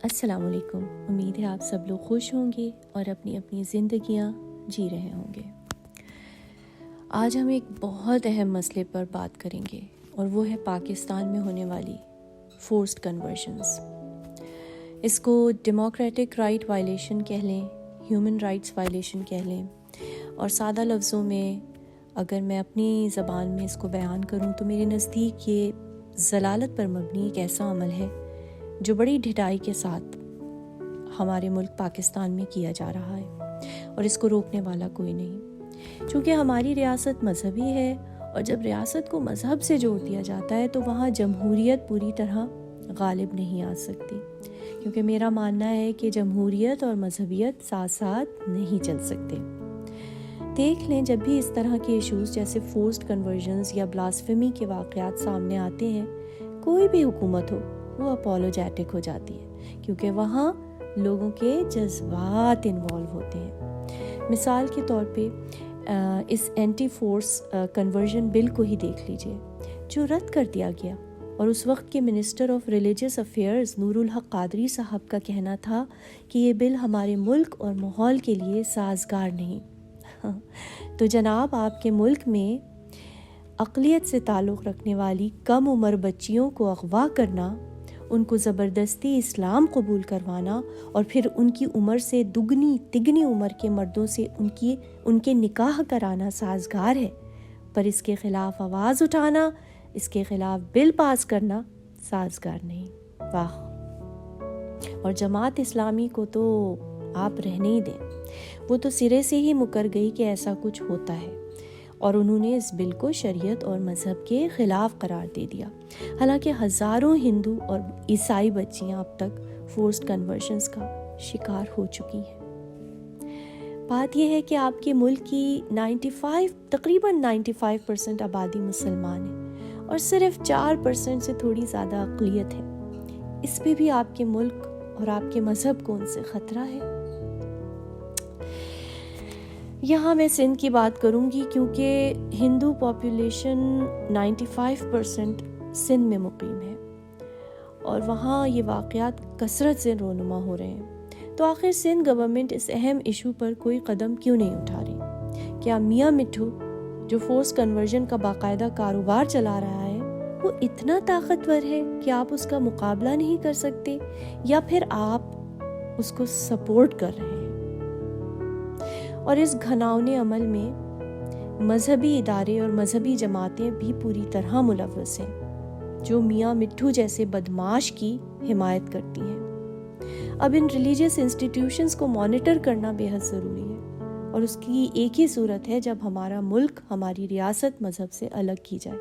السلام علیکم۔ امید ہے آپ سب لوگ خوش ہوں گے اور اپنی اپنی زندگیاں جی رہے ہوں گے۔ آج ہم ایک بہت اہم مسئلے پر بات کریں گے اور وہ ہے پاکستان میں ہونے والی فورسڈ کنورژنز۔ اس کو ڈیموکریٹک رائٹ وائلیشن کہہ لیں، ہیومن رائٹس وائلیشن کہہ لیں، اور سادہ لفظوں میں اگر میں اپنی زبان میں اس کو بیان کروں تو میرے نزدیک یہ ضلالت پر مبنی ایک ایسا عمل ہے جو بڑی ڈھٹائی کے ساتھ ہمارے ملک پاکستان میں کیا جا رہا ہے، اور اس کو روکنے والا کوئی نہیں۔ چونکہ ہماری ریاست مذہبی ہے، اور جب ریاست کو مذہب سے جوڑ دیا جاتا ہے تو وہاں جمہوریت پوری طرح غالب نہیں آ سکتی، کیونکہ میرا ماننا ہے کہ جمہوریت اور مذہبیت ساتھ ساتھ نہیں چل سکتے۔ دیکھ لیں، جب بھی اس طرح کے ایشوز جیسے فورسڈ کنورژنز یا بلاسفیمی کے واقعات سامنے آتے ہیں، کوئی بھی حکومت ہو وہ اپولوجیٹک ہو جاتی ہے، کیونکہ وہاں لوگوں کے جذبات انوالو ہوتے ہیں۔ مثال کے طور پہ اس اینٹی فورس کنورژن بل کو ہی دیکھ لیجئے، جو رد کر دیا گیا، اور اس وقت کے منسٹر آف ریلیجس افیئرز نور الحق قادری صاحب کا کہنا تھا کہ یہ بل ہمارے ملک اور ماحول کے لیے سازگار نہیں۔ تو جناب، آپ کے ملک میں اقلیت سے تعلق رکھنے والی کم عمر بچیوں کو اغوا کرنا، ان کو زبردستی اسلام قبول کروانا، اور پھر ان کی عمر سے دگنی تگنی عمر کے مردوں سے ان کے نکاح کرانا سازگار ہے، پر اس کے خلاف آواز اٹھانا، اس کے خلاف بل پاس کرنا سازگار نہیں۔ واہ! اور جماعت اسلامی کو تو آپ رہنے ہی دیں، وہ تو سرے سے ہی مکر گئی کہ ایسا کچھ ہوتا ہے، اور انہوں نے اس بل کو شریعت اور مذہب کے خلاف قرار دے دیا۔ حالانکہ ہزاروں ہندو اور عیسائی بچیاں اب تک فورسڈ کنورژنز کا شکار ہو چکی ہیں۔ بات یہ ہے کہ آپ کے ملک کی تقریباً 95% آبادی مسلمان ہے، اور صرف 4% سے تھوڑی زیادہ اقلیت ہے۔ اس پہ بھی آپ کے ملک اور آپ کے مذہب کو ان سے خطرہ ہے۔ یہاں میں سندھ کی بات کروں گی، کیونکہ ہندو پاپولیشن 95% سندھ میں مقیم ہے، اور وہاں یہ واقعات کثرت سے رونما ہو رہے ہیں۔ تو آخر سندھ گورنمنٹ اس اہم ایشو پر کوئی قدم کیوں نہیں اٹھا رہی؟ کیا میاں مٹھو، جو فورس کنورژن کا باقاعدہ کاروبار چلا رہا ہے، وہ اتنا طاقتور ہے کہ آپ اس کا مقابلہ نہیں کر سکتے، یا پھر آپ اس کو سپورٹ کر رہے ہیں؟ اور اس گھناؤنے عمل میں مذہبی ادارے اور مذہبی جماعتیں بھی پوری طرح ملوث ہیں، جو میاں مٹھو جیسے بدماش کی حمایت کرتی ہیں۔ اب ان ریلیجیس انسٹیٹیوشنز کو مانیٹر کرنا بے حد ضروری ہے، اور اس کی ایک ہی صورت ہے جب ہمارا ملک، ہماری ریاست مذہب سے الگ کی جائے۔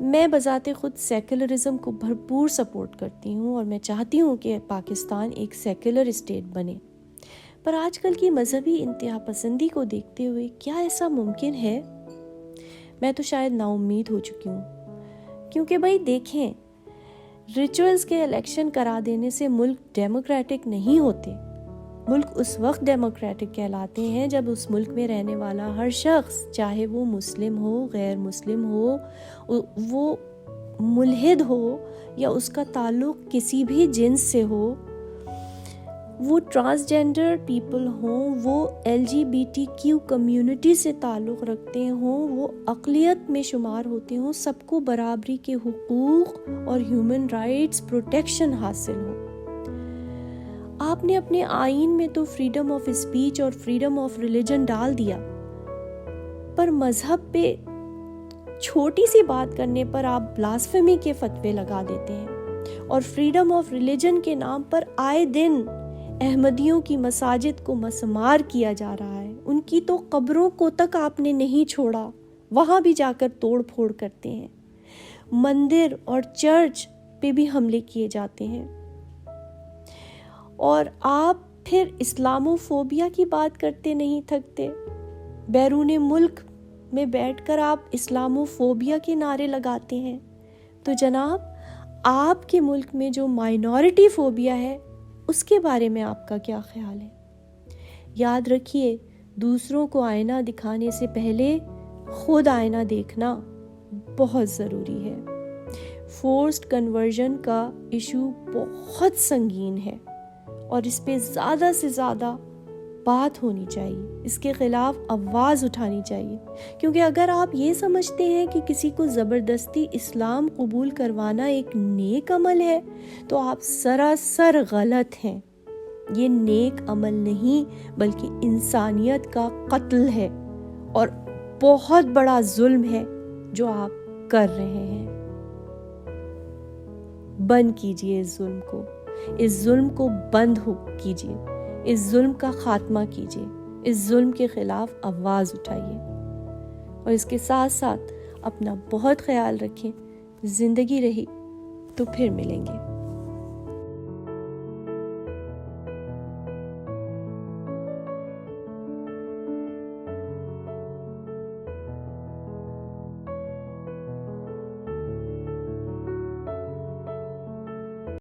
میں بذات خود سیکولرزم کو بھرپور سپورٹ کرتی ہوں، اور میں چاہتی ہوں کہ پاکستان ایک سیکولر اسٹیٹ بنے، پر آج کل کی مذہبی انتہا پسندی کو دیکھتے ہوئے کیا ایسا ممکن ہے؟ میں تو شاید نا امید ہو چکی ہوں، کیونکہ بھائی دیکھیں، ریچولز کے الیکشن کرا دینے سے ملک ڈیموکریٹک نہیں ہوتے۔ ملک اس وقت ڈیموکریٹک کہلاتے ہیں جب اس ملک میں رہنے والا ہر شخص، چاہے وہ مسلم ہو، غیر مسلم ہو، وہ ملحد ہو، یا اس کا تعلق کسی بھی جنس سے ہو، وہ ٹرانسجینڈر پیپل ہوں، وہ LGBTQ کمیونٹی سے تعلق رکھتے ہوں، وہ اقلیت میں شمار ہوتے ہوں، سب کو برابری کے حقوق اور ہیومن رائٹس پروٹیکشن حاصل ہو۔ آپ نے اپنے آئین میں تو فریڈم آف اسپیچ اور فریڈم آف ریلیجن ڈال دیا، پر مذہب پہ چھوٹی سی بات کرنے پر آپ بلاسفیمی کے فتوے لگا دیتے ہیں، اور فریڈم آف ریلیجن کے نام پر آئے دن احمدیوں کی مساجد کو مسمار کیا جا رہا ہے۔ ان کی تو قبروں کو تک آپ نے نہیں چھوڑا، وہاں بھی جا کر توڑ پھوڑ کرتے ہیں۔ مندر اور چرچ پہ بھی حملے کیے جاتے ہیں، اور آپ پھر اسلامو فوبیا کی بات کرتے نہیں تھکتے۔ بیرون ملک میں بیٹھ کر آپ اسلامو فوبیا کے نعرے لگاتے ہیں۔ تو جناب، آپ کے ملک میں جو مائنورٹی فوبیا ہے، اس کے بارے میں آپ کا کیا خیال ہے؟ یاد رکھیے، دوسروں کو آئینہ دکھانے سے پہلے خود آئینہ دیکھنا بہت ضروری ہے۔ فورسڈ کنورژن کا ایشو بہت سنگین ہے اور اس پہ زیادہ سے زیادہ بات ہونی چاہیے، اس کے خلاف آواز اٹھانی چاہیے، کیونکہ اگر آپ یہ سمجھتے ہیں کہ کسی کو زبردستی اسلام قبول کروانا ایک نیک عمل ہے تو آپ سراسر غلط ہیں۔ یہ نیک عمل نہیں بلکہ انسانیت کا قتل ہے اور بہت بڑا ظلم ہے جو آپ کر رہے ہیں۔ بند کیجئے اس ظلم کو بند کیجئے، اس ظلم کا خاتمہ کیجئے، اس ظلم کے خلاف آواز اٹھائیے، اور اس کے ساتھ ساتھ اپنا بہت خیال رکھیں۔ زندگی رہی تو پھر ملیں گے۔